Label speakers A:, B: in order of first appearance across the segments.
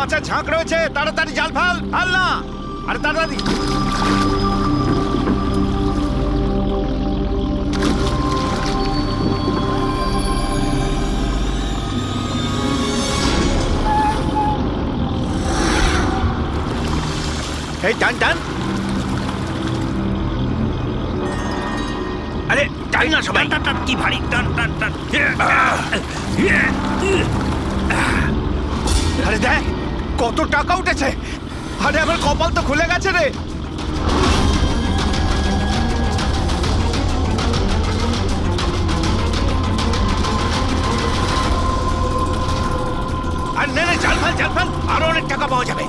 A: মাছের ঝাঁক রয়েছে, তাড়াতাড়ি জাল ফেল, ফেল না, আরে তাড়াতাড়ি। এই টান টান,
B: আরে টান না সবাই।
C: টান টান, কি ভারী, টান টান টান।
A: আরে দেখ কত টাকা উঠেছে। আরে আমার কপাল তো খুলে গেছে রে।
B: আর নে নে, জাল ফেল, জাল ফেল, আরো অনেক টাকা পাওয়া যাবে।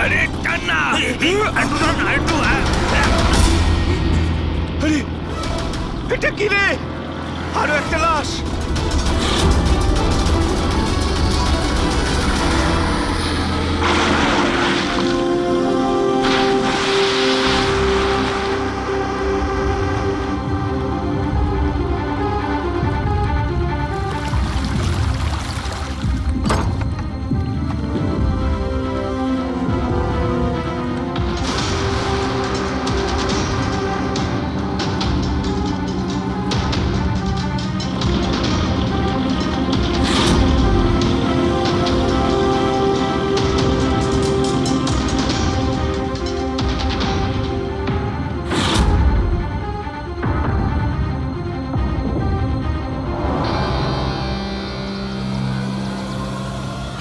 B: আরে টান না, একটু টান না, একটু।
A: আরে এটা কি রে? আরো একটা লাশ।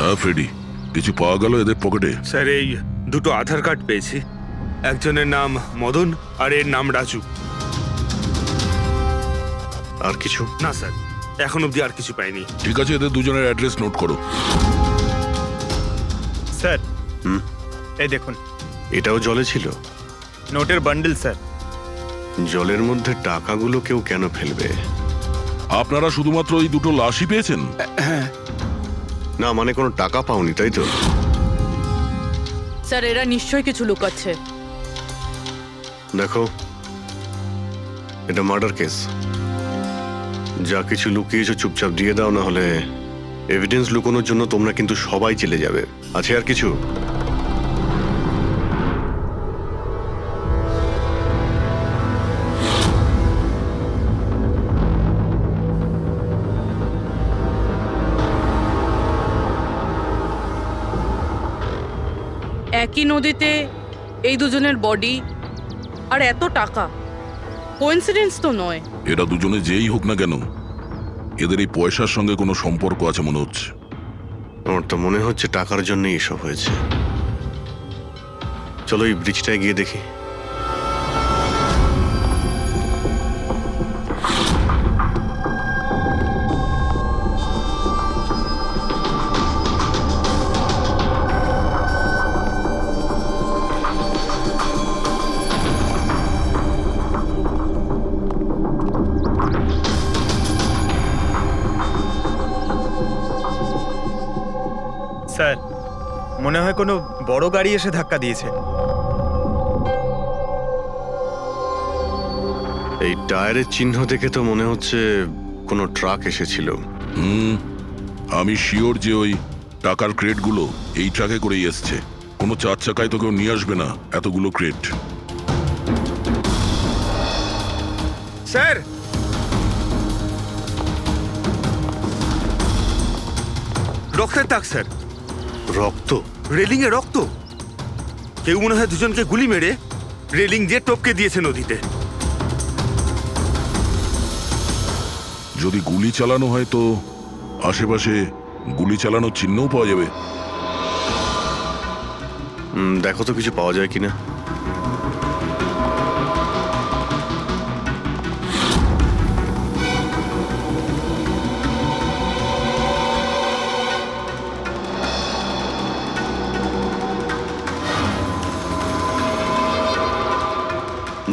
D: হ্যাঁ ফ্রেডি, কিছু পাওয়া গেল এদের পকেটে?
E: স্যার, এই দুটো আধার কার্ড পেয়েছি। একজনের নাম মদন আর এর নাম রাজু।
F: আর কিছু
E: না স্যার, এখন অবধি আর কিছু পাইনি।
D: ঠিক আছে, এদের দুজনের অ্যাড্রেস নোট করো।
A: স্যার এই দেখুন,
F: এটাও জলে ছিল?
A: নোটের বান্ডেল স্যার।
F: জলের মধ্যে টাকাগুলো কেউ কেন ফেলবে?
D: আপনারা শুধুমাত্র এই দুটো লাশই পেয়েছেন?
F: না মানে কোনো টাকা পাওনি তাই তো?
G: স্যার, এরা নিশ্চয়ই কিছু লুকাচ্ছে।
F: দেখো, এটা মার্ডার কেস। যা কিছু লুকিয়েছো চুপচাপ দিয়ে দাও, না হলে এভিডেন্স লুকানোর জন্য তোমরা কিন্তু সবাই চলে যাবে। আছে আর কিছু?
G: একই নদীতে এই দুজনের বডি আর এত টাকা, কোইন্সিডেন্স তো নয়।
D: এরা দুজনে যেই হোক না কেন, এদের এই পয়সার সঙ্গে কোনো সম্পর্ক আছে মনে হচ্ছে।
F: আমার তো মনে হচ্ছে টাকার জন্যই এসব হয়েছে। চলো এই ব্রিজটায় গিয়ে দেখি।
A: স্যার মনে হয় কোনো বড় গাড়ি এসে ধাক্কা দিয়েছে।
F: এই টায়ারের চিহ্ন দেখে তো মনে হচ্ছে কোনো ট্রাক এসেছিল।
D: আমি শিওর যে ওই টাকার ক্রেটগুলো এই ট্রাকে করেই এসছে। কোনো চার চাকায় তো কেউ নিয়ে আসবে না এতগুলো ক্রেট।
E: স্যার, রক্তের দাগ স্যার।
F: রক্ত?
E: রেলিং এ রক্ত। কেউ মনে হয় দুজনকে গুলি মেরে রেলিং দিয়ে টপকে দিয়েছে নদীতে।
D: যদি গুলি চালানো হয় তো আশেপাশে গুলি চালানোর চিহ্নও পাওয়া যাবে।
F: দেখো তো কিছু পাওয়া যায় কিনা।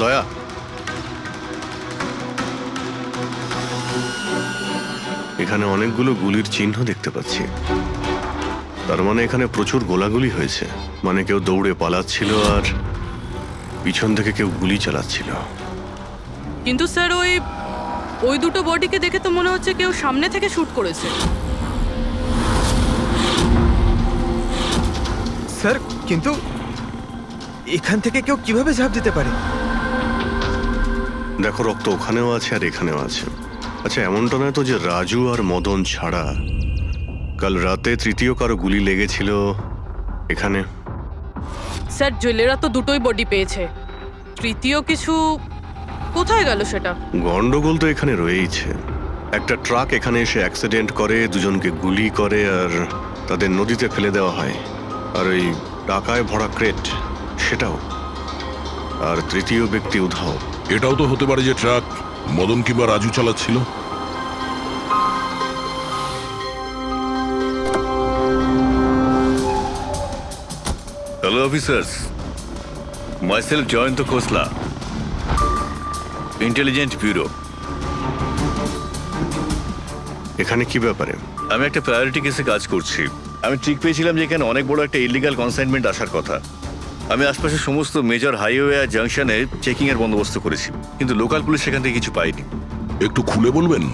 F: দয়া, এখানে অনেকগুলো গুলির চিহ্ন দেখতে পাচ্ছি। তার মানে এখানে প্রচুর গোলাগুলি হয়েছে। মানে কেউ দৌড়ে পালাচ্ছিল আর পিছন থেকে কেউ গুলি চালাচ্ছিল।
G: কিন্তু স্যার ওই দুটো বডিকে দেখে তো মনে হচ্ছে কেউ সামনে থেকে শুট করেছে।
A: স্যার কিন্তু এখান থেকে কেউ কিভাবে ঝাঁপ দিতে পারে?
F: দেখো, রক্ত ওখানেও আছে আর এখানেও আছে। আচ্ছা, এমনটা নয় তো যে রাজু আর মদন ছাড়া কাল রাতে তৃতীয় কারো গুলি লেগেছিল এখানে?
G: স্যার জেলেরা তো দুটোই বডি পেয়েছে, তৃতীয় কিছু কোথায় গেল সেটা?
F: গন্ডগোল তো এখানে রয়েইছে। একটা ট্রাক এখানে এসে অ্যাক্সিডেন্ট করে, দুজনকে গুলি করে আর তাদের নদীতে ফেলে দেওয়া হয়। আর ওই টাকায় ভরা ক্রেট সেটাও। আর তৃতীয় ব্যক্তি উধাও।
D: এটাও তো হতে পারে যে ট্রাক মদন কিংবা রাজু চালাচ্ছিল।
B: হ্যালো অফিসার্স, মাইসেলফ জয়ন্ত খোসলা, ইন্টেলিজেন্স ব্যুরো।
F: এখানে কি ব্যাপারে?
B: আমি একটা প্রায়োরিটি কেসে কাজ করছি। আমি ঠিক পেয়েছিলাম যে এখানে অনেক বড় একটা ইলিগাল কনসাইনমেন্ট আসার কথা। আমি আশপাশের সমস্ত মেজর হাইওয়ে আর জাংশনে চেকিংয়ের বন্দোবস্ত করেছি, কিন্তু লোকাল পুলিশ সেখান থেকে কিছু পায়নি।
D: একটু খুলে বলবেন?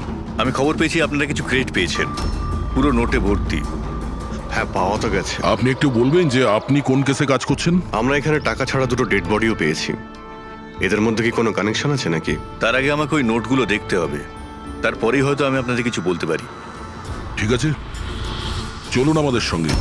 B: আমি খবর পেয়েছি আপনারা কিছু ক্রেট পেয়েছেন, পুরো নোটে ভর্তি।
F: হ্যাঁ, পাওয়া তো গেছে।
D: আপনি একটু বলবেন যে আপনি কোন কেসে কাজ করছেন?
F: আমরা এখানে টাকা ছাড়া দুটো ডেড বডিও পেয়েছি। এদের মধ্যে কি কোনো কানেকশন আছে নাকি?
B: তার আগে আমাকে ওই নোটগুলো দেখতে হবে, তারপরেই হয়তো আমি আপনাদের কিছু বলতে পারি।
D: ঠিক আছে, চলুন আমাদের সঙ্গে।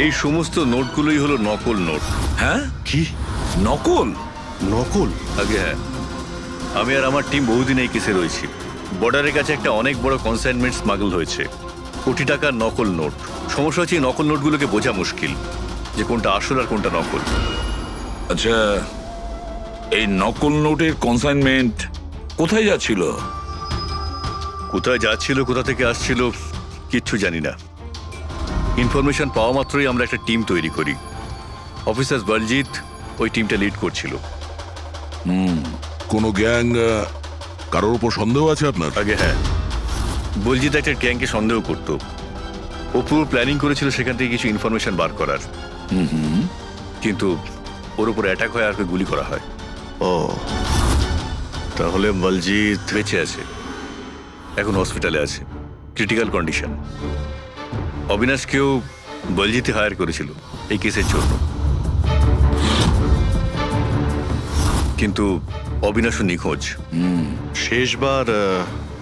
B: এই সমস্ত নোটগুলোই হলো নকল নোট।
C: হ্যাঁ,
F: কি
C: নকল?
F: নকল?
B: আগে হ্যাঁ, আমি আর আমার টিম বহুদিন এই কেসে রয়েছি। বর্ডারের কাছে একটা অনেক বড় কনসাইনমেন্ট স্মাগল হয়েছে, কোটি টাকার নকল নোট। সমস্যা হচ্ছে এই নকল নোটগুলোকে বোঝা মুশকিল যে কোনটা আসল আর কোনটা নকল।
C: আচ্ছা, এই নকল নোটের কনসাইনমেন্ট কোথায় যাচ্ছিল?
B: কোথায় যাচ্ছিল, কোথা থেকে আসছিল কিচ্ছু জানি না। ইনফরমেশন পাওয়া মাত্রই আমরা একটা টিম তৈরি করি। অফিসার বলজিৎ ওই টিমটা লিড করছিল।
D: কোনো গ্যাং কারোর উপর সন্দেহ আছে আপনার?
B: আগে হ্যাঁ, বলজিৎ একটা গ্যাংকে সন্দেহ করত। ও পুরো প্ল্যানিং করেছিল সেখান থেকে কিছু ইনফরমেশন বার করার, কিন্তু ওর উপর অ্যাটাক হয় আর ওকে গুলি করা হয়।
F: ও, তাহলে বলজিৎ
B: বেঁচে আছে, এখন হসপিটালে আছে, ক্রিটিক্যাল কন্ডিশন। অবিনাশকেও বলজিৎই হায়ার করেছিল এই কেসের জন্য, কিন্তু অবিনাশও নিখোঁজ।
F: শেষবার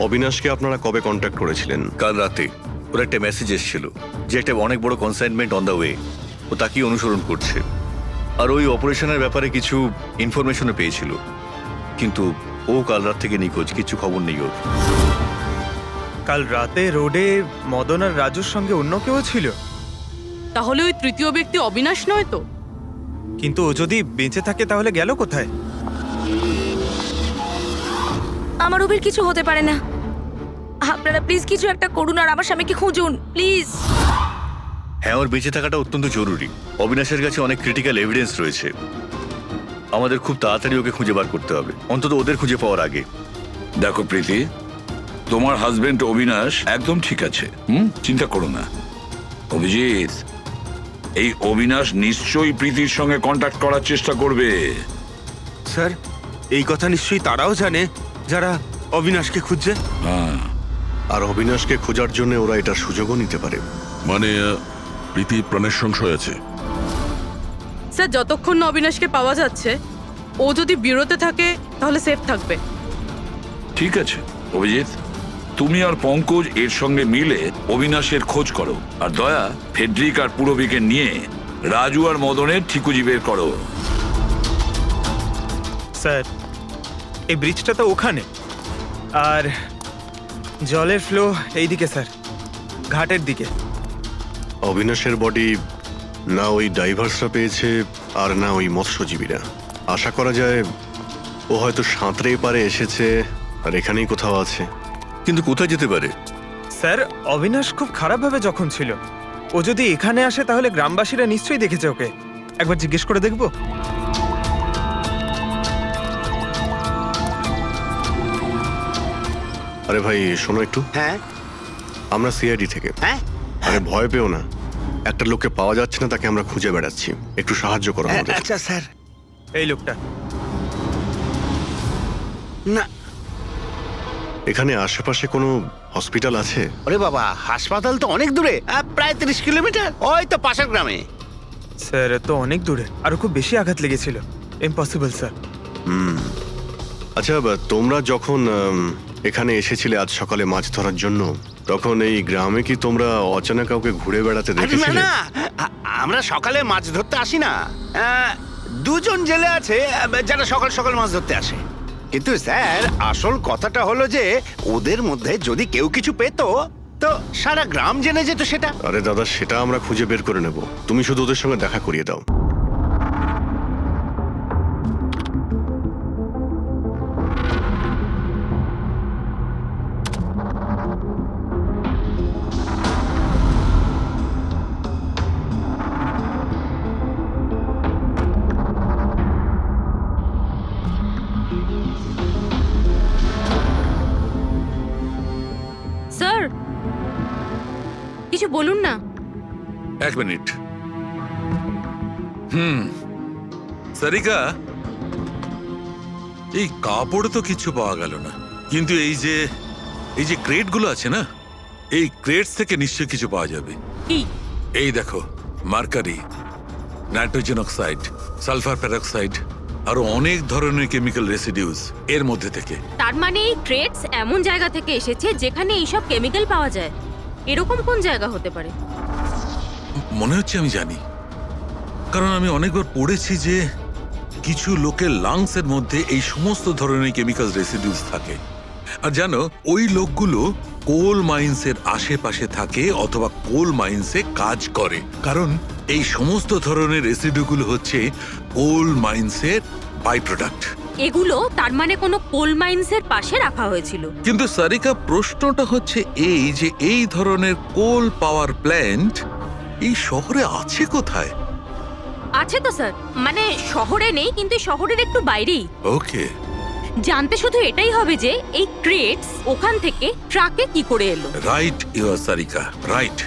F: অবিনাশকে আপনারা কবে কন্ট্যাক্ট করেছিলেন?
B: কাল রাতে ওর একটা মেসেজ এসেছিল যে একটা অনেক বড় কনসাইনমেন্ট অন দ্য ওয়ে, ও তাকেই অনুসরণ করছে। আর ওই অপারেশনের ব্যাপারে কিছু ইনফরমেশনও পেয়েছিল, কিন্তু ও কাল রাত থেকে নিখোঁজ, কিছু খবর নেই ওর।
A: কাল রাতে রোডে মদন আর রাজুর সঙ্গে অন্য কেউ ছিল?
G: তাহলে ওই তৃতীয় ব্যক্তি অবিনাশ নয় তো?
A: কিন্তু ও যদি বেঁচে থাকে তাহলে গেল কোথায়?
H: আমার ওদের কিছু হতে পারে না। আপনারা প্লিজ কিছু একটা করুন আর আমার স্বামীকে খুঁজুন প্লিজ।
B: হ্যাঁ, ওর বেঁচে থাকাটা অত্যন্ত জরুরি। অবিনাশের কাছে অনেক ক্রিটিক্যাল এভিডেন্স রয়েছে, আমাদের খুব তাড়াতাড়ি ওকে খুঁজে বার করতে হবে, অন্তত ওদের খুঁজে পাওয়ার আগে।
C: দেখো প্রীতি, তোমার হাজবেন্ড অবিনাশ একদম ঠিক আছে, চিন্তা করো না। অভিজিৎ, এই অবিনাশ নিশ্চয়ই প্রীতির সঙ্গে কন্ট্যাক্ট করার চেষ্টা করবে।
E: স্যার, এই কথা নিশ্চয়ই তারাও জানে যারা অবিনাশকে খুঁজছে।
C: হ্যাঁ,
F: আর অবিনাশকে খোঁজার জন্য ওরা এটার সুযোগও নিতে পারে।
D: মানে প্রীতি প্রাণের সংশয় আছে।
G: স্যার যতক্ষণ না অবিনাশকে পাওয়া যাচ্ছে, ও যদি বিরতে থাকে তাহলে সেফ থাকবে।
C: ঠিক আছে অভিজিৎ, তুমি আর পঙ্কজ এর সঙ্গে মিলে অবিনাশের খোঁজ করো, আর দয়া ফেডরিক আর পুরবিকে নিয়ে রাজু আর মদনের ঠিকুজি বের করো।
A: স্যার, এই ব্রিজটা তো ওখানে, আর জলের ফ্লো এইদিকে স্যার, ঘাটের দিকে।
F: অবিনাশের বডি না ওই ডাইভার্সরা পেয়েছে আর না ওই মৎস্যজীবীরা। আশা করা যায় ও হয়তো সাঁতরে পারে এসেছে আর এখানেই কোথাও আছে।
B: কিন্তু কোথায় যেতে পারে?
A: স্যার, অবিনাশ খুব খারাপভাবে জখম ছিল। ও যদি এখানে আসে তাহলে গ্রামবাসীরা নিশ্চয়ই দেখেছে ওকে। একবার জিজ্ঞেস করে দেখবো?
F: আরে ভাই শোনো একটু,
E: হ্যাঁ
F: আমরা সিআইডি থেকে।
E: হ্যাঁ
F: আরে ভয় পেও না, একটা লোককে পাওয়া যাচ্ছে না, তাকে আমরা খুঁজে বেড়াচ্ছি, একটু সাহায্য করো আমাদের।
E: আচ্ছা স্যার।
A: এই লোকটা।
E: না
F: এখানে আশেপাশে কোনো হসপিটাল আছে?
E: ওরে বাবা, হাসপাতাল তো অনেক দূরে, প্রায় 30 কিলোমিটার, ওই তো পাশের গ্রামে।
A: স্যার এ তো অনেক দূরে, আরো খুব বেশি আঘাত লেগেছিল। Impossible sir.
F: আচ্ছা তোমরা যখন এখানে এসেছিলে আজ সকালে মাছ ধরার জন্য, তখন এই গ্রামে কি তোমরা অচেনা কাউকে ঘুরে বেড়াতে
E: আরে না
F: দেখেছিলে?
E: না, আমরা সকালে মাছ ধরতে আসি না। দুজন জেলে আছে যারা সকাল সকাল মাছ ধরতে আসে। কিন্তু স্যার আসল কথাটা হলো যে ওদের মধ্যে যদি কেউ কিছু পেতো তো সারা গ্রাম জেনে যেত সেটা।
F: আরে দাদা, সেটা আমরা খুঁজে বের করে নেব, তুমি শুধু ওদের সঙ্গে দেখা করিয়ে দাও।
H: স্যার কিছু বলুন না।
C: এক মিনিট। সারিকা, এই কাপড়ে তো কিছু পাওয়া গেল না, কিন্তু এই যে ক্রেট গুলো আছে না, এই ক্রেটস থেকে নিশ্চয়ই কিছু পাওয়া যাবে।
H: কি?
C: এই দেখো, mercury, nitrogen oxide, sulphur peroxide, আরো অনেক ধরনের কেমিক্যাল রেসিডিউস এর মধ্যে থেকে।
H: তার মানে এই ট্রেডস এমন জায়গা থেকে এসেছে যেখানে এইসব কেমিক্যাল পাওয়া যায়। এরকম কোন জায়গা হতে পারে?
C: মনে হচ্ছে আমি জানি, কারণ আমি অনেকবার পড়েছি যে কিছু লোকের লাংসের মধ্যে এই সমস্ত ধরনের কেমিক্যাল রেসিডিউস থাকে। আর জানো, ওই লোকগুলো কোল মাইন্সের আশেপাশে থাকে অথবা কোল মাইন্সে কাজ করে, কারণ এই সমস্ত ধরনের রেসিডিউগুলো হচ্ছে কোল মাইন্সের বাই প্রোডাক্ট।
H: এগুলো তার মানে কোনো কোল মাইন্সের পাশে রাখা হয়েছিল।
C: কিন্তু সারিকা, প্রশ্নটা হচ্ছে এই যে এই ধরনের কোল পাওয়ার প্ল্যান্ট এই শহরে আছে কোথায়?
H: আছে তো স্যার, মানে শহরে নেই, কিন্তু শহরের একটু বাইরেই।
C: ওকে,
H: জানতে শুধু এটাই হবে যে এই ক্রেটস ওখান থেকে ট্রাকে কি করে এলো।
C: Right your Sarika, right.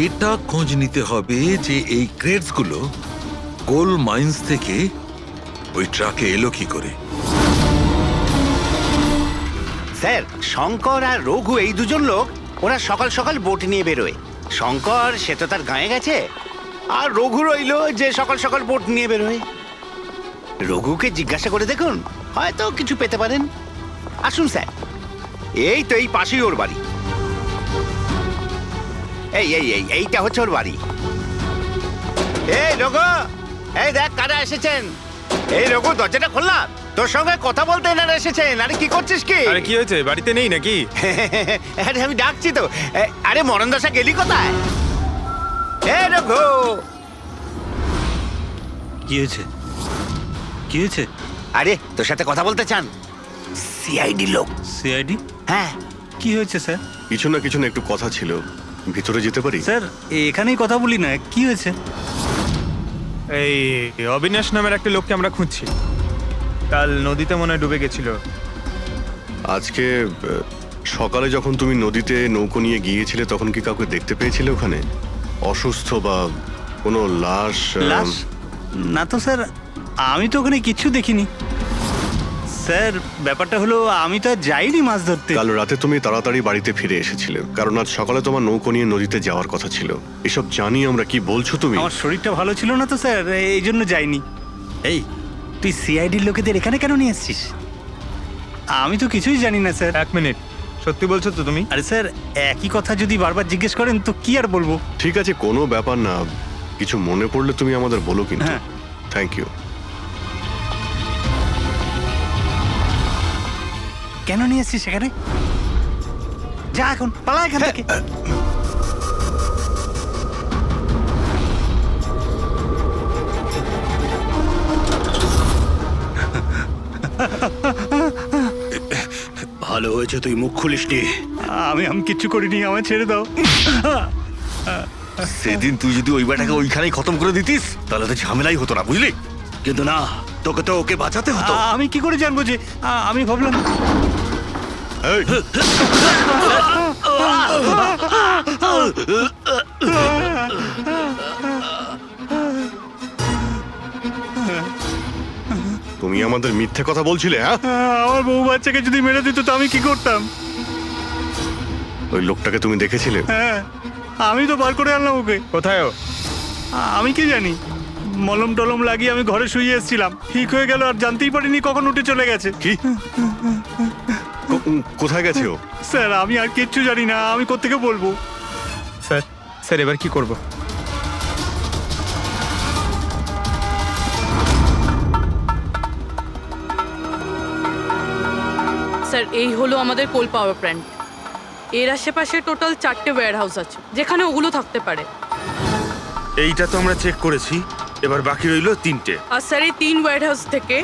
C: এটা খোঁজ নিতে হবে যে এই ক্রেটস গুলো কোল মাইন্স থেকে ওই ট্রাকে এলো কি করে।
E: স্যার শঙ্কর আর রঘু এই দুজন লোক, ওরা সকাল সকাল বোট নিয়ে বেরোয়। শঙ্কর সে তো তার গায়ে গেছে, আর রঘু রইলো যে সকাল সকাল বোট নিয়ে বেরোয়। রঘুকে জিজ্ঞাসা করে দেখুন, হয়তো কিছু পেতে পারেন। আসুন স্যার, এই তো এই পাশেই ওর বাড়ি। এইটা হচ্ছে ওর বাড়ি। এই রঘু, এই দেখ কারা এসেছেন। এই রঘু, দরজাটা খোলা, তোর সঙ্গে কথা বলতে এনারা এসেছেন। আরে কি করছিস কি?
A: আরে কি হয়েছে, বাড়িতে নেই নাকি?
E: আরে আমি ডাকছি তো। আরে মরণ দশা গেলি কোথায়? এ রঘু,
I: কি হয়েছে? কি হয়েছে?
E: আরে তোর সাথে কথা বলতে চান সিআইডি লোক।
I: সিআইডি?
E: হ্যাঁ।
I: কি হয়েছে স্যার?
F: কিছু না কিছু না, একটু কথা ছিল, ভিতরে যেতে পারি?
I: স্যার এখানেই কথা বলি না, কি হয়েছে?
A: এই অবিনাশ নামের একটা লোককে আমরা খুঁজছি। কাল নদীতে মনে হয় ডুবে গেছিল।
F: আজকে সকালে যখন তুমি নদীতে নৌকো নিয়ে গিয়েছিলে, তখন কি কাউকে দেখতে পেয়েছিলে ওখানে অসুস্থ বা কোনো লাশ?
I: লাশ? না তো স্যার, আমি তো ওখানে কিছু দেখিনি। স্যার ব্যাপারটা হলো, আমি তো আর যাইনি মাছ ধরতে।
F: কাল রাতে তুমি তাড়াতাড়ি বাড়িতে ফিরে এসেছিলে, কারণ আজ সকালে তোমার নৌকো নিয়ে নদীতে যাওয়ার কথা ছিল। এসব জানি আমরা, কি বলছো তুমি?
I: আমার শরীরটা ভালো ছিল না তো স্যার, এই জন্য যাইনি। এই তুই সিআইডির লোকেদের এখানে কেন নিয়ে এসছিস? আমি তো কিছুই জানি না স্যার।
A: এক মিনিট, সত্যি বলছো তো তুমি?
I: আরে স্যার, একই কথা যদি বারবার জিজ্ঞেস করেন তো কি আর বলবো।
F: ঠিক আছে, কোনো ব্যাপার না, কিছু মনে পড়লে তুমি আমাদের বলো কিন্তু।
I: হ্যাঁ।
F: Thank you.
I: কেন নিয়ে এসছিস সেখানে? যা এখন, পালা এখান থেকে।
E: ভালো হয়েছে তুই মুখ খুলিসনি।
I: আমি কিচ্ছু করিনি, আমায় ছেড়ে দাও।
B: সেদিন তুই যদি ওই বেটাকে ওইখানেই খতম করে দিতিস তাহলে তো ঝামেলাই হতো না, বুঝলি? কিন্তু না, তোকে তো ওকে বাঁচাতে হতো।
I: আমি কি করে জানবো যে আমি ভাবলাম
F: এই, তুমি আমাদের মিথ্যে কথা বলছিলে, হ্যাঁ?
I: আমার বউ বাচ্চাকে যদি মেরে দিত তো আমি কি করতাম?
F: ওই লোকটাকে তুমি দেখেছিলে?
I: হ্যাঁ, আমি তো বার করে আনলাম ওকে।
A: কোথায় ও?
I: আমি কি জানি, মলম টলম লাগিয়ে আমি ঘরে শুয়ে এসেছিলাম, ঠিক হয়ে গেল আর জানতেই পারিনি কখন উঠে চলে গেছে।
F: কি? কোথায় গেছে ও?
I: স্যার আমি আর কিচ্ছু জানি না, আমি কোত্থেকে বলবো?
A: স্যার স্যার এবার কি করব?
G: স্যার এই হলো আমাদের কোল পাওয়ার প্ল্যান্ট। এর আশেপাশে টোটাল 4টে ওয়্যার হাউস আছে যেখানে ওগুলো থাকতে পারে।
J: এইটা তো আমরা চেক করেছি, এবার বাকি রইলো 3টে।
G: আর স্যার এই 3 ওয়্যার হাউস থেকে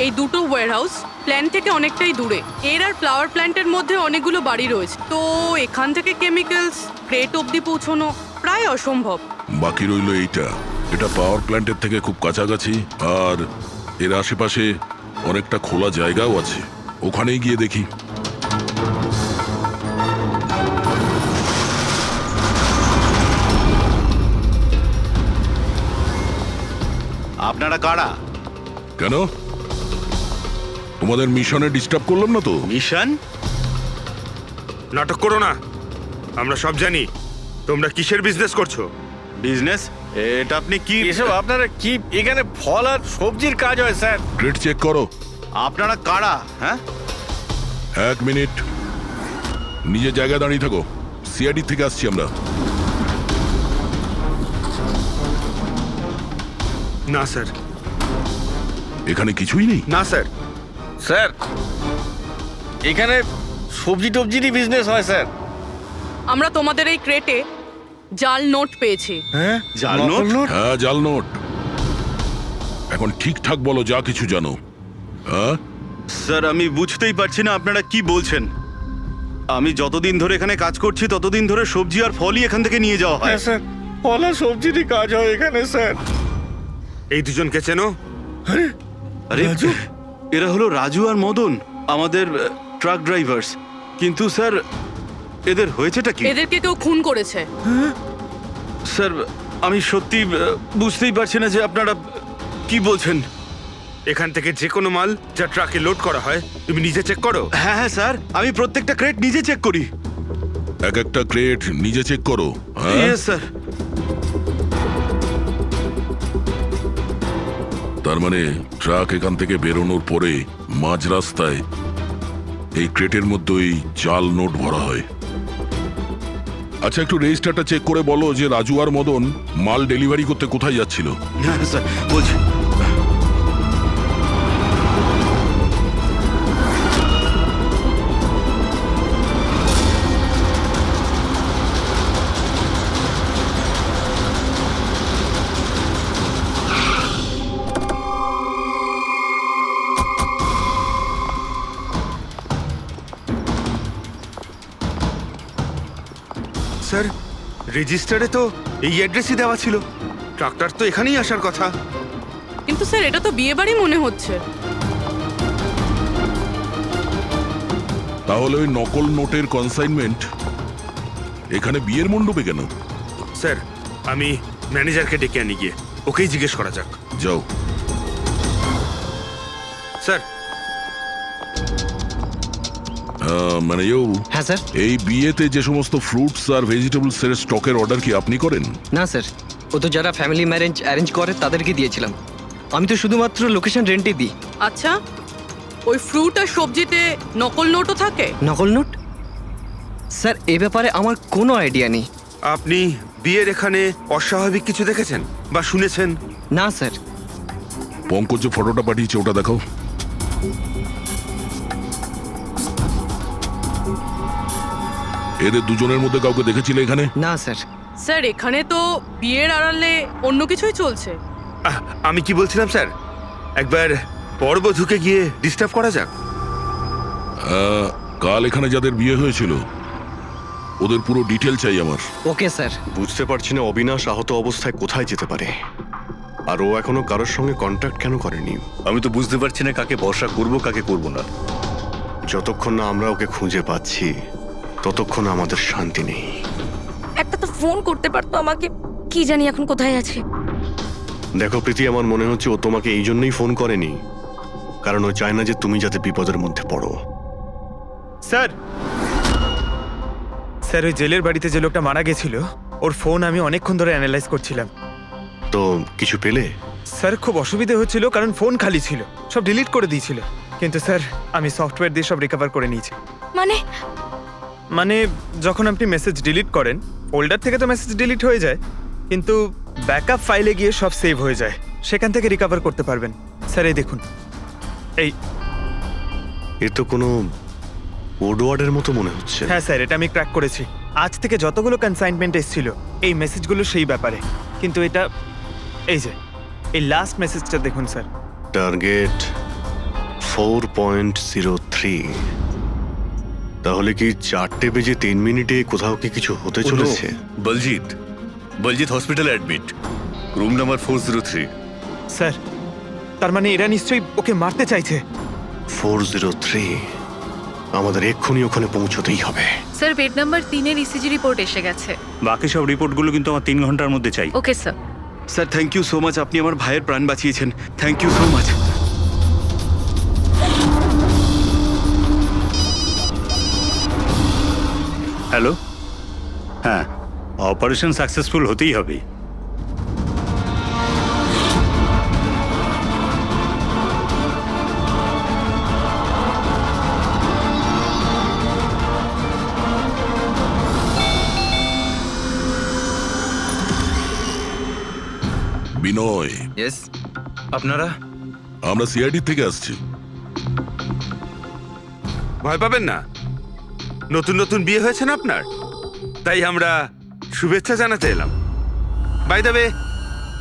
G: এই 2টো ওয়্যার হাউস প্ল্যান্ট থেকে অনেকটাই দূরে। এর আর ফ্লাওয়ার প্ল্যান্টের মধ্যে অনেকগুলো বাড়ি রয়েছে, তো এখান থেকে কেমিক্যালস ক্রেট অবধি পৌঁছানো প্রায় অসম্ভব।
D: বাকি রইল এইটা, এটা পাওয়ার প্ল্যান্টের থেকে খুব কাছাকাছি আর এর আশেপাশে অনেকটা খোলা জায়গাও আছে, ওখানেই গিয়ে দেখি।
E: আপনারা কারা?
D: কেন, তোমাদের মিশনে ডিস্টার্ব করলাম না তো?
E: মিশন?
J: নাটক করো না, আমরা সব জানি তোমরা কিসের বিজনেস করছো।
E: বিজনেস? এটা আপনি কি?
B: এসব আপনারা কি, এখানে ফল আর সবজির কাজ হয় স্যার।
D: গ্রেড চেক করো।
E: আপনারা কারা? হ্যাঁ,
D: 1 মিনিট, নিজের জায়গায় দাঁড়িয়ে থাকো। সিআইডি থেকে আসছি আমরা।
J: না স্যার,
D: এখানে কিছুই নেই।
J: না স্যার।
B: স্যার এখানে সবজি টবজিরই বিজনেস হয় স্যার।
G: আমরা তোমাদের এই ক্রেটে জাল নোট পেয়েছি।
B: হ্যাঁ,
E: জাল নোট?
D: হ্যাঁ, জাল নোট। এখন ঠিকঠাক বলো যা কিছু জানো। হ্যাঁ,
K: স্যার আমি বুঝতেই পারছি না আপনারা কি বলছেন। আমি যতদিন ধরে এখানে কাজ করছি ততদিন ধরে সবজি আর ফলই এখান থেকে নিয়ে যাওয়া হয়।
B: হ্যাঁ স্যার, ফল আর সবজিরই কাজ হয় এখানে স্যার।
J: এই দুজনকে চেনো?
K: আরে এরা হলো রাজু আর মদন, আমাদের ট্রাক ড্রাইভার্স। কিন্তু স্যার এদের হয়েছেটা কি?
G: এদেরকে কেউ খুন করেছে।
K: স্যার আমি সত্যি বুঝতেই পারছি না যে আপনারা কি বলছেন।
J: এখান থেকে যে কোনো মাল যা ট্রাকে লোড করা হয় তুমি নিজে চেক করো।
K: হ্যাঁ হ্যাঁ স্যার, আমি প্রত্যেকটা ক্রেট নিজে চেক করি।
D: এক একটা ক্রেট নিজে চেক করো। হ্যাঁ,
K: ইয়েস স্যার।
D: তার মানে ট্রাক এখান থেকে বেরোনোর পরে মাঝ রাস্তায় এই ক্রেটের মধ্যে ওই জাল নোট ভরা হয়। আচ্ছা, একটু রেজিস্টারটা চেক করে বলো যে রাজু আর মদন মাল ডেলিভারি করতে কোথায় যাচ্ছিল।
K: হ্যাঁ স্যার বলছি।
J: স্যার রেজিস্টারে তো এই অ্যাড্রেসই দেওয়া ছিল, ট্রাকটার তো এখানেই আসার কথা।
G: কিন্তু স্যার এটা তো বিয়ে বাড়ি মনে হচ্ছে।
D: তাহলে ওই নকল নোটের কনসাইনমেন্ট এখানে বিয়ের মণ্ডপে কেন?
J: স্যার আমি ম্যানেজারকে ডেকে আনি, গিয়ে ওকেই জিজ্ঞেস করা যাক।
D: যাও।
J: স্যার
D: মানে
L: হ্যাঁ স্যার।
D: এই বিয়েতে যে সমস্ত ফ্রুটস আর ভেজিটেবলস এর স্টকের অর্ডার কি আপনি করেন?
L: না স্যার, ও তো যারা ফ্যামিলি ম্যারেজ অ্যারেঞ্জ করে তাদেরকে দিয়েছিলাম। আমি তো শুধুমাত্র লোকেশন রেন্টে দিই।
G: আচ্ছা, ওই ফ্রুট আর সবজিতে নকল নোটও থাকে?
L: নকল নোট? স্যার এ ব্যাপারে আমার কোনো আইডিয়া নেই।
J: আপনি বিয়ের এখানে অস্বাভাবিক কিছু দেখেছেন বা শুনেছেন?
L: না স্যার।
D: পঙ্কজ যে ফটোটা পাঠিয়েছে ওটা দেখাও। এদের দুজনের মধ্যে কাউকে দেখেছিলে এখানে?
L: না স্যার।
G: স্যার এখানে তো বিয়ের আড়ালে অন্য কিছুই চলছে।
J: আমি কি বলছিলাম স্যার, একবার পরবধূকে গিয়ে ডিস্টার্ব করা যাক।
D: কাল এখানে যাদের বিয়ে হয়েছিল ওদের পুরো ডিটেল চাই আমার।
L: Okay sir.
F: বুঝতে পারছি না অবিনাশ আহত অবস্থায় কোথায় যেতে পারে, আর ও এখনো কারোর সঙ্গে কন্ট্যাক্ট কেন করেনি।
B: আমি তো বুঝতে পারছি না কাকে ভরসা করব কাকে করব না।
F: যতক্ষণ না আমরা ওকে খুঁজে পাচ্ছি ততক্ষণ আমাদের শান্তি নেই।
H: একটা তো ফোন করতে পারতো আমাকে, কি জানি এখন কোথায় আছে।
F: দেখো প্রীতি, আমার মনে হচ্ছে ও তোমাকে এই জন্যই ফোন করেনি, কারণ ও চায় না যে তুমি যাতে বিপদের মধ্যে পড়ো।
A: স্যার, স্যার ওই জেলের বাড়িতে যে লোকটা মারা গেছিল ওর ফোন আমি অনেকক্ষণ ধরে অ্যানালাইজ করছিলাম।
F: তো কিছু পেলে?
A: স্যার খুব অসুবিধে হচ্ছিল কারণ ফোন খালি ছিল, সব ডিলিট করে দিয়েছিল। কিন্তু স্যার আমি সফটওয়্যার দিয়ে সব রিকভার করে নিয়েছি। মানে যখন আপনি মেসেজ ডিলিট করেন ফোল্ডার থেকে তো মেসেজ ডিলিট হয়ে যায়, কিন্তু ব্যাকআপ ফাইলে গিয়ে সব সেভ হয়ে যায়, সেখান থেকে রিকভার করতে পারবেন। স্যার এই দেখুন,
F: এ তো কোনো কোডওয়ার্ডের মতো মনে হচ্ছে।
A: হ্যাঁ স্যার, এটা আমি ক্র্যাক করেছি। আজ থেকে যতগুলো কনসাইনমেন্ট এসেছিল এই মেসেজগুলো সেই ব্যাপারে, কিন্তু এটা এই যে এই লাস্ট মেসেজটা দেখুন স্যার।
F: টার্গেট 4.03। তাহলে কি 4:03 কোথাও কি কিছু হতে চলেছে?
B: বলজিৎ হসপিটালে অ্যাডমিট, রুম নাম্বার 403।
A: স্যার তার মানে এরা নিশ্চয়ই ওকে মারতে চাইছে।
F: 403, আমাদের এক্ষুনি ওখানে পৌঁছতেই হবে।
M: স্যার বেড নাম্বার 3-এর ইসিজি রিপোর্ট এসে গেছে।
I: বাকি সব রিপোর্টগুলো কিন্তু আমার 3 ঘন্টার মধ্যে চাই।
M: Okay sir.
K: Sir thank you so much, আপনি আমার ভাইয়ের প্রাণ বাঁচিয়েছেন। Thank you so much.
I: Hello, হ্যাঁ, অপারেশন সাকসেসফুল হতেই হবে।
D: বিনয়,
A: ইয়েস, আপনারা?
D: আমরা সিআইডি থেকে আসছি।
J: ভয় পাবেন না, নতুন নতুন বিয়ে হয়েছে না আপনার, তাই আমরা শুভেচ্ছা জানাতে এলাম। By the way,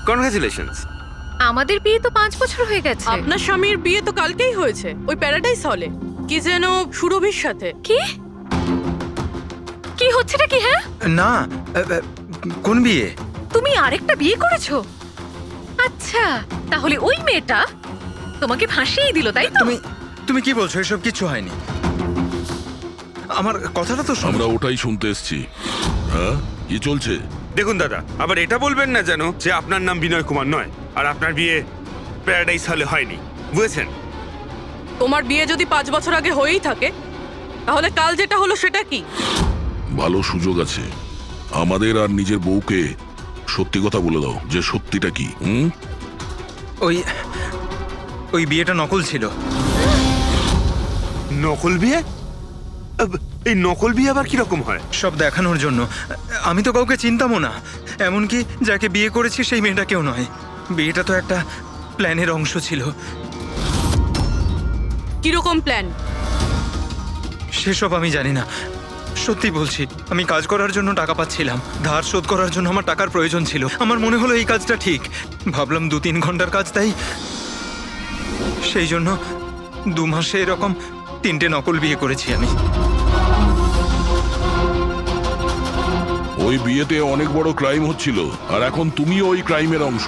J: congratulations.
M: আমাদের বিয়ে তো 5 বছর হয়ে গেছে।
G: আপনার স্বামীর বিয়ে তো কালকেই হয়েছে, ওই প্যারাডাইস হলে, কি যেন সুরভির সাথে।
M: কি কি হচ্ছেটা কি? হ্যাঁ
A: না, কোন বিয়ে?
M: তুমি আরেকটা বিয়ে করেছো? আচ্ছা, তাহলে ওই মেয়েটা তোমাকে ফাঁসিয়ে দিল, তাই তো?
A: তুমি কি বলছো? এসব কিছু হয়নি। আমার কথাটা তো
D: আমরা ওটাই শুনতে এসেছি। হ্যাঁ, কি চলছে?
J: দেখুন দাদা, আবার এটা বলবেন না যেন যে আপনার নাম বিনয় কুমার নয় আর আপনার বিয়ে প্যারাডাইস হলে হয়নি, বুঝেছেন?
G: তোমার বিয়ে যদি 5 বছর আগে হয়েই থাকে তাহলে কাল যেটা হলো সেটা কি?
D: ভালো সুযোগ আছে, আমাদের আর নিজের বউকে সত্যি কথা বলে দাও যে সত্যিটা কি।
A: ওই বিয়েটা নকল ছিল।
J: নকল বিয়ে? এই নকল বিয়ে আবার কিরকম হয়?
A: সব দেখানোর জন্য। আমি তো কাউকে চিনতামও না, এমনকি যাকে বিয়ে করেছি সেই মেয়েটা কেউ নয়। বিয়েটা তো একটা প্ল্যানের অংশ ছিল।
G: কিরকম প্ল্যান?
A: সেসব আমি জানি না, সত্যি বলছি। আমি কাজ করার জন্য টাকা পাচ্ছিলাম, ধার শোধ করার জন্য আমার টাকার প্রয়োজন ছিল। আমার মনে হলো এই কাজটা ঠিক, ভাবলাম 2-3 ঘন্টার কাজ, তাই সেই জন্য 2 মাসে এরকম 3টে নকল বিয়ে করেছি আমি।
D: ওই বিয়েতে অনেক বড় ক্রাইম হচ্ছিল, আর এখন তুমিও ওই ক্রাইমের অংশ।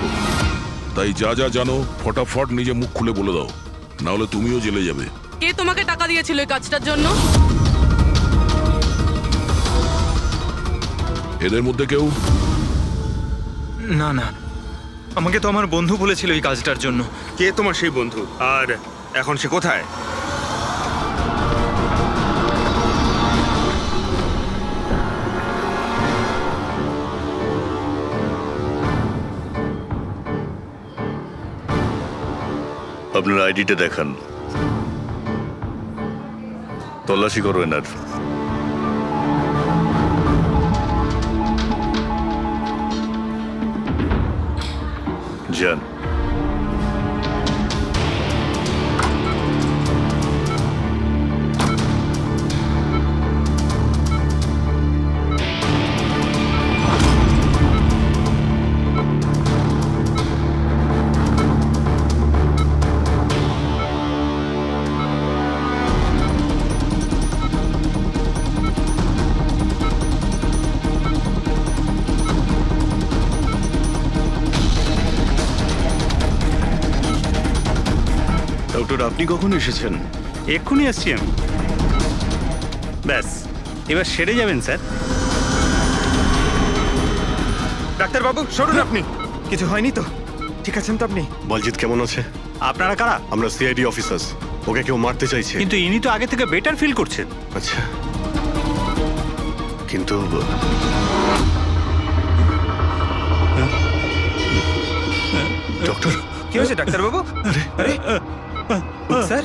D: তাই যা যা জানো ফটাফট নিজে মুখ খুলে বলে দাও, না হলে তুমিও জেলে যাবে।
G: কে তোমাকে টাকা দিয়েছিল এই কাজটার জন্য?
D: এদের মধ্যে কেউ?
A: না না, আমাকে তো আমার বন্ধু বলেছিল এই কাজটার জন্য।
J: কে তোমার সেই বন্ধু, আর এখন সে কোথায়?
B: আপনার আইডিটা দেখান, তল্লাশি করো এনার। যান।
K: ডক্টর আপনি কখন এসেছেন?
I: এক্ষুনি আসছি আমি। ব্যাস, এবার সেরে যাবেন স্যার।
A: ডাক্তারবাবু সরুন আপনি। কিছু হয়নি তো? ঠিক আছেন তো আপনি?
F: বলজিৎ কেমন আছে?
I: আপনারা কারা?
F: আমরা সিআইডি অফিসার্স। ওকে কেউ মারতে চাইছে।
I: কিন্তু ইনি তো আগে থেকে বেটার ফিল করছেন।
F: আচ্ছা, কিন্তু ডক্টর,
A: কি হয়েছে ডাক্তারবাবু? আরে স্যার,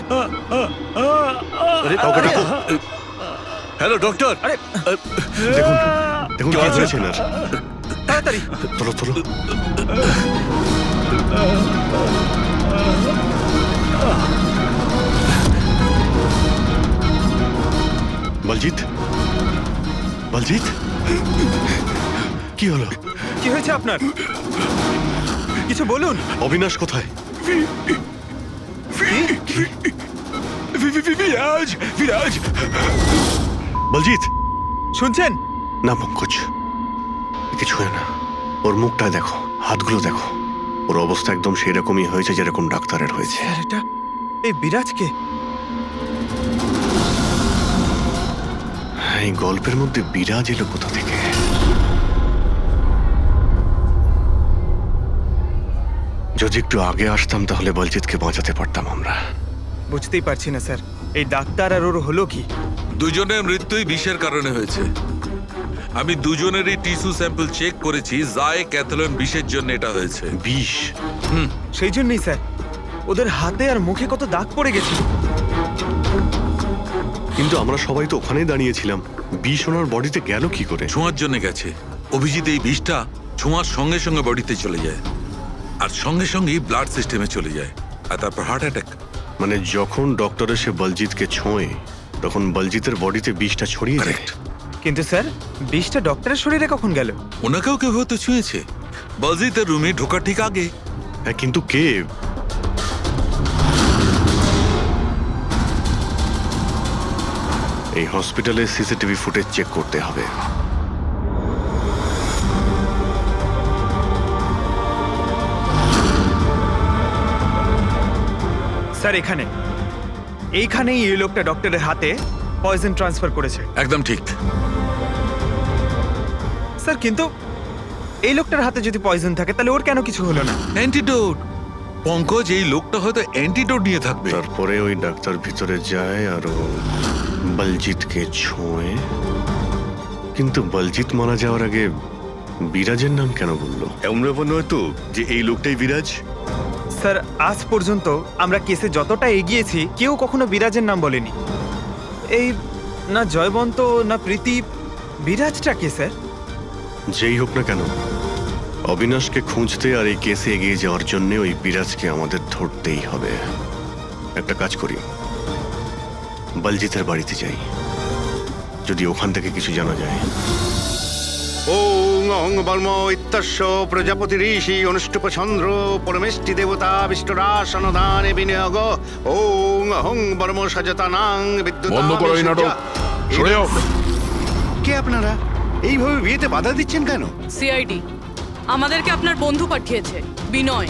F: কাউকে ডাকো।
B: Hello doctor.
A: আরে
F: দেখুন দেখুন কি হয়েছে না।
A: তাড়াতাড়ি।
F: তোলো তোলো। বলজিৎ, বলজিৎ, কি হলো?
A: কি হয়েছে আপনার? কিছু বলুন।
F: অবিনাশ কোথায়? বলজিৎ,
A: শুনছেন?
F: না পঙ্কজ, কিছু হয় না। ওর মুখটা দেখো, হাতগুলো দেখো, ওর অবস্থা একদম সেই রকমই হয়েছে যেরকম ডাক্তারের হয়েছে।
A: স্যার, এটা এই বিরাজকে?
F: এই গল্পের মধ্যে বিরাজ এলো কোথা থেকে? যদি একটু আগে আসতাম তাহলে বলজিৎকে বাঁচাতে পারতাম আমরা।
A: বুঝতেই পারছি না স্যার, এই ডাক্তার আর ওর হলো কি?
N: দুজনের মৃত্যুই বিষের কারণে হয়েছে। আমি দুজনেরই টিস্যু স্যাম্পল চেক করেছি, জায় ক্যাথলন বিষের জন্য এটা হয়েছে।
F: বিষ?
A: সেই জন্যই স্যার, ওদের হাতে আর মুখে কত দাগ পড়ে গেছে।
F: কিন্তু আমরা সবাই তো ওখানেই দাঁড়িয়েছিলাম, বিষ ওনার বডিতে গেল কি করে?
N: ছোঁয়ার জন্য গেছে। অভিজিৎ, এই বিষটা ছোঁয়ার সঙ্গে সঙ্গে বডিতে চলে যায়, আর সঙ্গে সঙ্গেই ব্লাড সিস্টেমে চলে যায়, আর তারপর হার্ট অ্যাটাক।
F: মানে যখন ডক্টর এসে বলজিৎকে ছোঁয়ে তখন বলজিতের বডিতে বিষটা ছড়িয়ে যায়।
A: কিন্তু স্যার, বিষটা ডক্টরের শরীরে কখন গেল?
N: ওনাকেও কেউ হয়তো ছুঁয়েছে, বলজিতের রুমে ঢোকার ঠিক আগে।
F: হ্যাঁ, কিন্তু কে? এই হসপিটালে সিসিটিভি ফুটেজ চেক করতে হবে।
A: স্যার, এইখানেই এই লোকটা ডক্টরের হাতে পয়জন ট্রান্সফার করেছে।
N: একদম ঠিক।
A: স্যার, কিন্তু এই লোকটার হাতে যদি পয়জন থাকে তাহলে ওর কেন কিছু হলো না?
N: অ্যান্টিডোট। পঙ্কজ, এই লোকটা হয়তো অ্যান্টিডোট নিয়ে থাকবে।
F: তারপরে ওই ডাক্তার ভিতরে যায় আর ও বলজিৎকে ছোঁয়ে। কিন্তু বলজিৎ মারা যাওয়ার আগে বিরাজের নাম কেন বললো?
B: এমন ব্যাপার নয় তো যে এই লোকটাই বিরাজ?
A: স্যার, আজ পর্যন্ত আমরা কেসে যতটা এগিয়েছি কেউ কখনো বিরাজের নাম বলেনি। এই না জয়বন্ত না প্রীতি, বিরাজটা কে স্যার?
F: যেই হোক না কেন, অবিনাশকে খুঁজতে আর এই কেসে এগিয়ে যাওয়ার জন্য ওই বিরাজকে আমাদের ধরতেই হবে। একটা কাজ করি, বলজিতের বাড়িতে যাই, যদি ওখান থেকে কিছু জানা যায়।
E: ওং অং বর্ম ইত্যস্য প্রজাপতি ঋষি অনুষ্ঠুপ চন্দ্র পরমেষ্টি দেবতা বিষ্ণুরাসনদানে বিনিয়োগ। ওং অং বর্ম সজতানাং বিদ্যুৎ।
D: বন্ধ করো এই নাটক, সরে যাও।
E: কে আপনারা? এইভাবে বিয়েতে বাধা দিচ্ছেন কেন?
G: সিআইডি আমাদেরকে আপনার বন্ধু পাঠিয়েছে, বিনয়।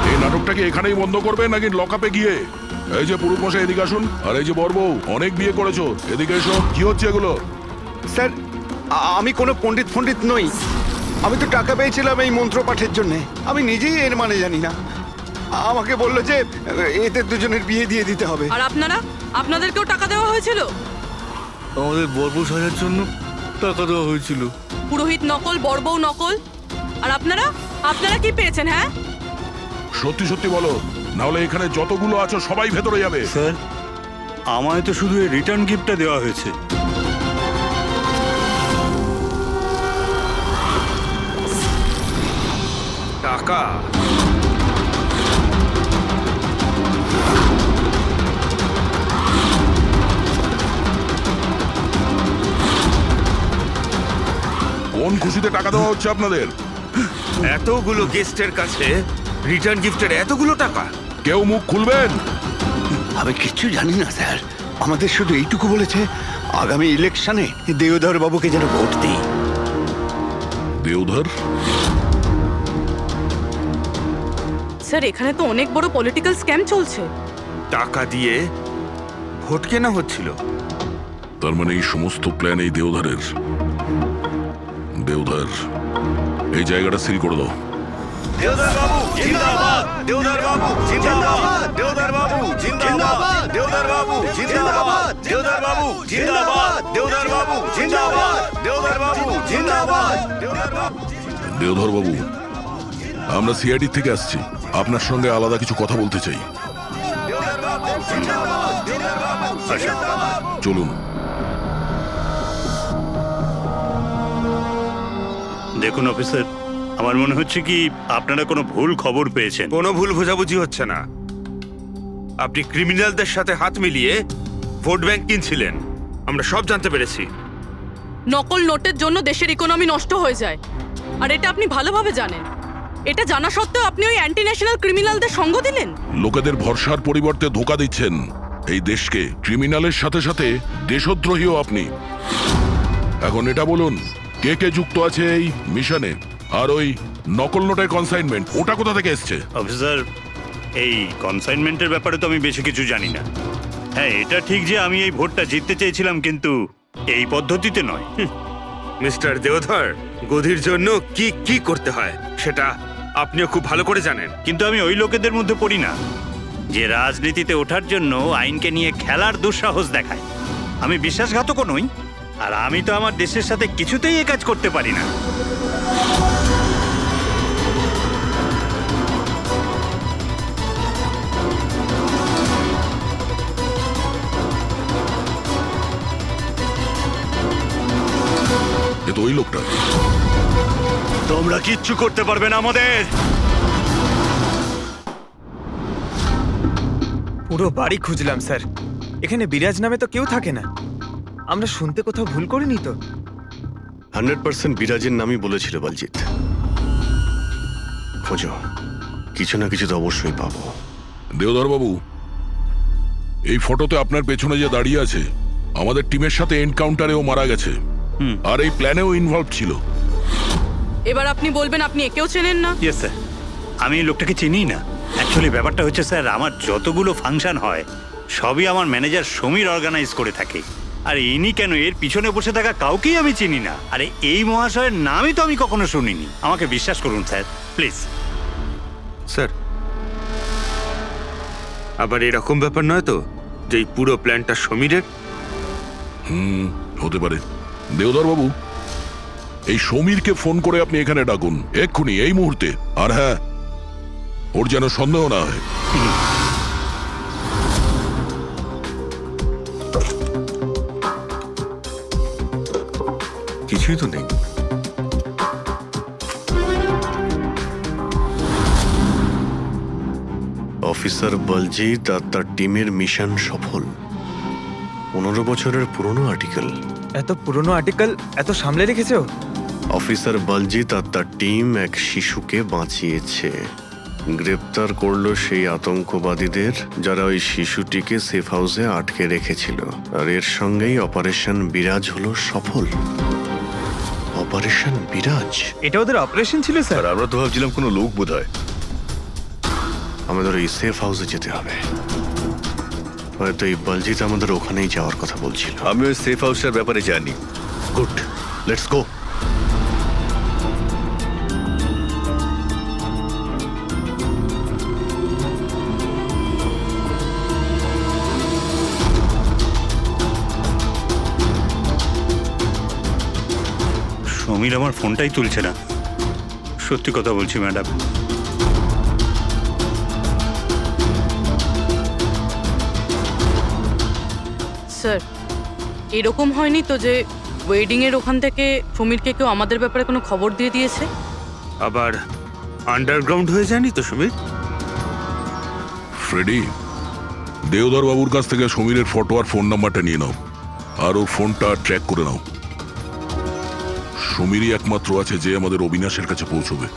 D: এই নাটকটাকে এখানেই বন্ধ করবে নাকি লকআপে গিয়ে? এই যে পুরুষ মশাই, এদিকে আসুন। আর এই যে বরবউ, অনেক বিয়ে করেছো, এদিকে এসো। কি হচ্ছে এগুলো?
E: স্যার, আমি কোনো পণ্ডিত নই। আমি তো টাকা পেয়েছিলাম এই মন্ত্র পাঠের জন্য। আমি নিজেই এর মানে জানি না। আমাকে বললো যে এদের দুজনের বিয়ে দিয়ে দিতে হবে।
G: আর আপনাদেরকেও টাকা দেওয়া হয়েছিল?
B: আমাদের বর্ব সাজার জন্য টাকা দেওয়া হয়েছিল।
G: পুরোহিত নকল, বড়বউ নকল। আর আপনারা কি পেয়েছেন? হ্যাঁ,
D: সত্যি সত্যি বলো, নাহলে এখানে যতগুলো আছো সবাই ভেতরে যাবে।
I: স্যার, আমায় তো শুধু এই রিটার্ন গিফটটা দেওয়া হয়েছে।
J: টাকা?
D: কোন খুশিতে টাকা দেওয়া হচ্ছে আপনাদের?
J: এতগুলো গেস্টের কাছে রিটার্ন গিফটের এতগুলো টাকা?
D: কেউ মুখ খুলবেন?
E: আমি কিচ্ছু জানি না স্যার। আমাদের শুধু এইটুকু বলেছে, আগামী ইলেকশনে দেওধর বাবুকে যেন ভোট দিই।
D: দেওধর?
G: স্যার এখানে তো অনেক বড় পলিটিক্যাল স্ক্যাম চলছে।
J: টাকা দিয়ে ভোট কেনা হচ্ছিল।
D: তার মানে এই সমস্ত প্ল্যান এই দেওধারের। দেওধার, এই জায়গাটা সিল করে দাও।
B: দেওদার বাবু জিন্দাবাদ, দেওদার বাবু জিন্দাবাদ, দেওদার বাবু জিন্দাবাদ, দেওদার বাবু জিন্দাবাদ, দেওদার বাবু জিন্দাবাদ, দেওদার বাবু জিন্দাবাদ, দেওদার বাবু জিন্দাবাদ, দেওদার বাবু।
D: দেওধর বাবু, আমরা সিআইডি থেকে আসছি, আপনার সঙ্গে আলাদা কিছু কথা বলতে চাই। চলুন।
I: দেখুন অফিসার, আমার মনে হচ্ছে কি আপনারা কোনো ভুল খবর পেয়েছেন।
J: কোনো ভুল বোঝাবুঝি হচ্ছে না। আপনি ক্রিমিনালদের সাথে হাত মিলিয়ে ভোট ব্যাংক কিনছিলেন, আমরা সব জানতে পেরেছি।
G: নকল নোটের জন্য দেশের ইকোনমি নষ্ট হয়ে যায়, আর এটা আপনি ভালোভাবে জানেন। এটা জানা সত্ত্বেও আপনি ওই অ্যান্টি ন্যাশনাল ক্রিমিনালদের সঙ্গ দিলেন।
D: লোকেদের ভরসার পরিবর্তে ধোকা দিচ্ছেন এই দেশকে। ক্রিমিনালের সাথে সাথে দেশদ্রোহীও আপনি। এখন এটা বলুন, কে কে যুক্ত আছে এই মিশনে? আর ওই নকল নোটের কনসাইনমেন্ট, ওটা কোথা থেকে এসছে?
I: অফিসার, এই কনসাইনমেন্টের ব্যাপারে তো আমি বেশি কিছু জানি না। হ্যাঁ, এটা ঠিক যে আমি এই ভোটটা জিততে চেয়েছিলাম, কিন্তু এই পদ্ধতিতে নয়।
J: মিস্টার দেওধর, গদির জন্য কি কি করতে হয় সেটা আপনিও খুব ভালো করে জানেন।
I: কিন্তু আমি ওই লোকেদের মধ্যে পড়ি না যে রাজনীতিতে ওঠার জন্য আইনকে নিয়ে খেলার দুঃসাহস দেখায়। আমি বিশ্বাসঘাতকও নই, আর আমি তো আমার দেশের সাথে কিছুতেই এ কাজ করতে পারি না।
D: এ তো ওই লোকটা।
I: তোমরা কিচ্ছু করতে পারবে না আমাদের।
A: পুরো বাড়ি খুঁজলাম স্যার, এখানে বিরাজ নামে তো কেউ থাকে না। আমরা শুনতে কোথাও ভুল করিনি তো?
F: 100% বিরাজের নামই বলেছিল বলজিৎ। খোঁজো, কিছু না কিছু তো অবশ্যই পাবো।
D: দেওধর বাবু, এই ফটোতে আপনার পেছনে যে দাঁড়িয়ে আছে, আমাদের টিমের সাথে এনকাউন্টারেও মারা গেছে, আর এই প্ল্যানেও ইনভলভ ছিল।
G: এবার আপনি বলবেন আপনি একেও চেনেন না?
I: ইয়েস স্যার, আমি এই লোকটাকে চিনি না। অ্যাকচুয়ালি ব্যাপারটা হচ্ছে স্যার, আমার যতগুলো ফাংশন হয় সবই আমার ম্যানেজার সমীর অর্গানাইজ করে থাকে। আর ইনি কেন, এর পিছনে বসে থাকা কাউকেই আমি চিনি না। আরে এই মহাশয়ের নামই তো আমি কখনো শুনিনি। আমাকে বিশ্বাস করুন স্যার, প্লিজ।
J: স্যার, আবার এরকম ব্যাপার নয় তো যে এই পুরো প্ল্যানটা সমীরের?
D: হতে পারে। দেওধর বাবু, এই সমীরকে ফোন করে আপনি এখানে ডাকুন এক্ষুনি, এই মুহূর্তে। আর হ্যাঁ, ওর যেন সন্দেহ না হয়।
B: কিছুই তো নেই।
F: অফিসার বলজিৎ আর তার টিমের মিশন সফল। 15 বছরের পুরনো আর্টিকেল।
A: এত পুরনো আর্টিকেল এত সামলে রেখেছো?
F: অফিসার বলজিৎ আর তার টিম এক শিশুকে বাঁচিয়েছে। গ্রেপ্তার করলো সেই আতঙ্কবাদীদের যারা ওই শিশুটিকে সেফ হাউসে আটকে রেখেছিল। আর এর সঙ্গেই অপারেশন বিরাজ হলো সফল। অপারেশন বিরাজ,
A: এটা ওদের অপারেশন ছিল স্যার?
B: আর আমরা তো ভাবছিলাম কোনো লোক বোধহয়।
F: আমাদের ওই সেফ হাউসে যেতে হবে। হয়তো এই বলজিৎ আমাদের ওখানেই যাওয়ার কথা বলছিল।
B: আমি ওই সেফ হাউসের ব্যাপারে জানি।
F: Good, let's go.
I: সমীর আমার ফোনটাই তুলছে না। সত্যি কথা বলছি ম্যাডাম।
G: স্যার, এরকম হয়নি তো যে ওয়েডিং এর ওখান থেকে সমীরকে কেউ আমাদের ব্যাপারে কোনো খবর দিয়ে দিয়েছে?
J: আবার আন্ডারগ্রাউন্ড হয়ে যায়নি তো সমীর?
D: ফ্রেডি, দেওধর বাবুর কাছ থেকে সমীরের ফটো আর ফোন নাম্বারটা নিয়ে নাও, আর ওর ফোনটা ট্র্যাক করে নাও। সমীরই একমাত্র আছে যে আমাদের অবিনাশের কাছে পৌঁছবে।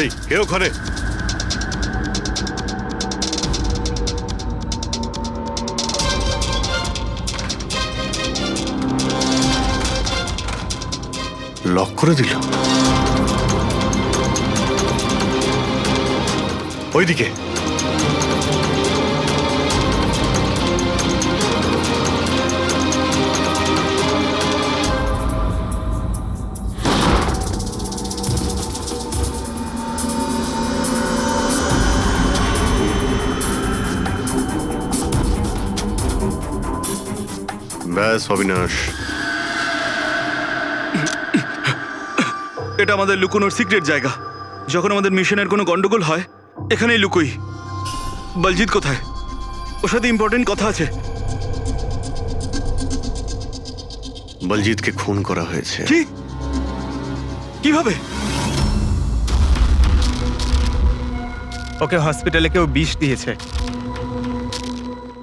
F: এই কে ওখানে? লক করে দিল। ওইদিকে ব্যাস অবিনাশ,
K: এটা আমাদের লুকোনোর সিক্রেট জায়গা। যখন আমাদের মিশনের কোনো গন্ডগোল হয় এখানেই লুকোই। বলজিৎ কোথায়? ওর সাথে ইম্পর্টেন্ট কথা আছে।
F: বলজিৎকে খুন করা হয়েছে।
K: কি? কিভাবে?
A: ওকে হসপিটালে কেউ বিষ দিয়েছে।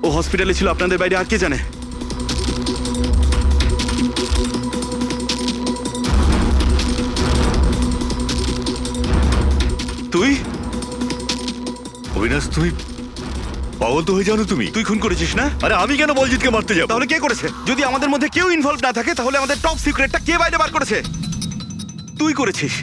K: ও হসপিটালে ছিল, আপনাদের বাইরে আর কে জানে? তুই
B: অবিনাশ, তুমি পাগল তো হয়ে যাও না তুমি?
K: তুই খুন করেছিস না?
B: আরে আমি কেন বলজিৎকে মারতে যাবো?
K: তাহলে কে করেছে? যদি আমাদের মধ্যে কেউ ইনভলভ না থাকে তাহলে আমাদের টপ সিক্রেটটা কে বাইরে বার করেছে? তুই করেছিস।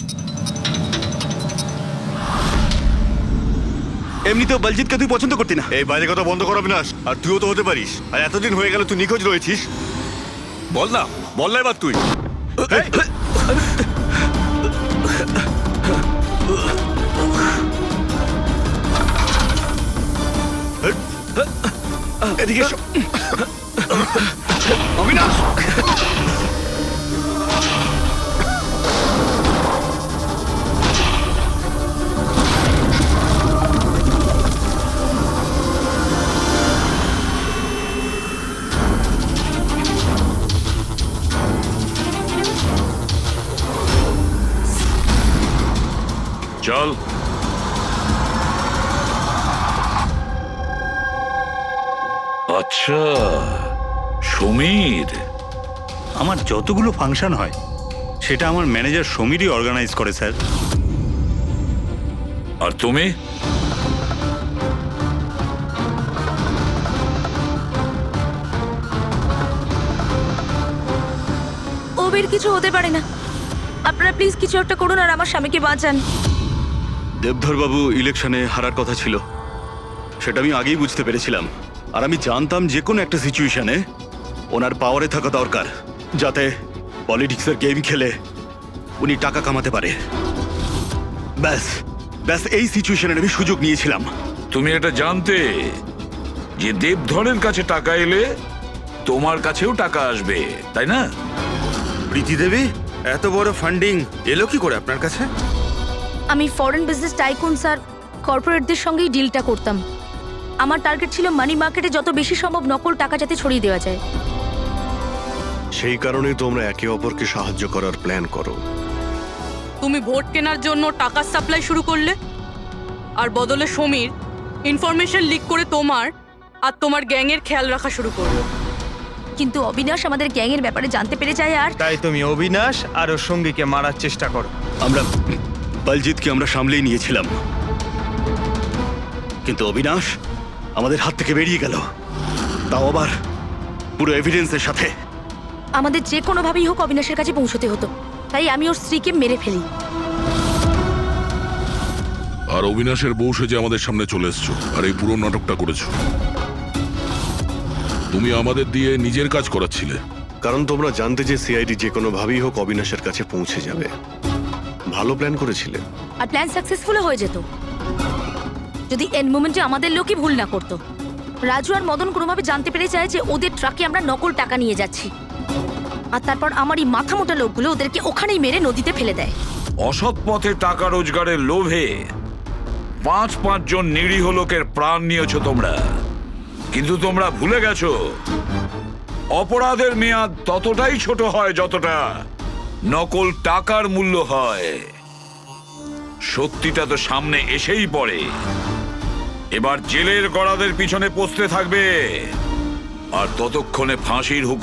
K: এমনিতেও বলজিৎকে তুই পছন্দ করতি না।
B: এই বাইরে কথা বন্ধ কর অবিনাশ। আর তুইও তো হতে পারিস। আর এতদিন হয়ে গেল তুই নিখোঁজ রয়েছিস। বল না এবার তুই।
K: এদিকে এসো। অবিনাশ!
C: চল। আচ্ছা, সমীর।
I: আমার যতগুলো ফাংশন হয় সেটা আমার ম্যানেজার সমীরই অর্গানাইজ করে স্যার।
C: আর তুমি?
H: ওবের কিছু হতে পারে না। আপনারা প্লিজ কিছু একটা করুন আর আমার স্বামীকে বাঁচান।
K: দেবধর বাবু ইলেকশনে হারার কথা ছিল, সেটা আমি আগেই বুঝতে পেরেছিলাম। আর আমি জানতাম যে কোনো একটা সিচুয়েশনে ওনার পাওয়ারে থাকা দরকার, যাতে পলিটিক্সের গেম খেলে উনি টাকা কামাতে পারে। ব্যাস ব্যাস এই সিচুয়েশনে আমি সুযোগ নিয়েছিলাম।
C: তুমি এটা জানতে যে দেবধরের কাছে টাকা এলে তোমার কাছেও টাকা আসবে, তাই না?
J: প্রীতি দেবী, এত বড় ফান্ডিং এলো কি করে আপনার কাছে?
H: আমি ফরেন বিজনেস টাইকুন স্যার কর্পোরেটদের সঙ্গেই ডিলটা করতাম। আমার টার্গেট ছিল মানি মার্কেটে যত বেশি সম্ভব নকল টাকা যাতে ছড়িয়ে দেওয়া যায়।
F: সেই কারণেই তোমরা একে অপরকে সাহায্য করার প্ল্যান করো।
G: তুমি ভোট কেনার জন্য টাকার সাপ্লাই শুরু করলে, আর বদলে সমীর ইনফরমেশন লিক করে তোমার আর তোমার গ্যাংয়ের খেয়াল রাখা শুরু করলো।
H: কিন্তু অবিনাশ আমাদের গ্যাংয়ের ব্যাপারে জানতে পেরে যায় আর
A: তাই তুমি অবিনাশ আর ওর সঙ্গীকে মারার চেষ্টা করো।
K: আমরা বলজিৎকে আমরা সামলেই নিয়েছিলাম, কিন্তু অবিনাশ আমাদের হাত থেকে বেরিয়ে গেল, তাও আবার পুরো এভিডেন্সের সাথে।
H: আমাদের যে কোনোভাবেই হোক অবিনাশের কাছে পৌঁছতে হতো, তাই আমি ওর স্ত্রীকে মেরে ফেলি।
D: আর অবিনাশের বউ সেজে আমাদের সামনে চলে এসছো আর এই পুরো নাটকটা করেছো। তুমি আমাদের দিয়ে নিজের কাজ করাচ্ছিলে,
F: কারণ তোমরা জানতে যে সিআইডি যে কোনো ভাবেই হোক অবিনাশের কাছে পৌঁছে যাবে। ভালো প্ল্যান করেছিলে।
H: আর প্ল্যান সাকসেসফুল হয়ে যেত যদি এন্ড মোমেন্টে আমাদের লোকই ভুল না করতো। রাজু আর মদন কোনোভাবে জানতে পেরে যায় যে ওদের ট্রাকে আমরা নকল টাকা নিয়ে যাচ্ছি, আর তারপর আমার এই মাথা মোটা লোকগুলো ওদেরকে ওখানেই মেরে নদীতে ফেলে দেয়।
C: অসৎ পথে টাকা রোজগারের লোভে ৫ জন নিরীহ লোকের প্রাণ নিয়েছো তোমরা, কিন্তু তোমরা ভুলে গেছো অপরাধের মেয়াদ ততটাই ছোট হয় যতটা নকল টাকার মূল্য হয়। সত্যিটা তো সামনে এসেই পড়ে। এবার জেলের গড়াদের পিছনে পৌঁছতে থাকবে, আর ততক্ষণে ফাঁসির হুকুম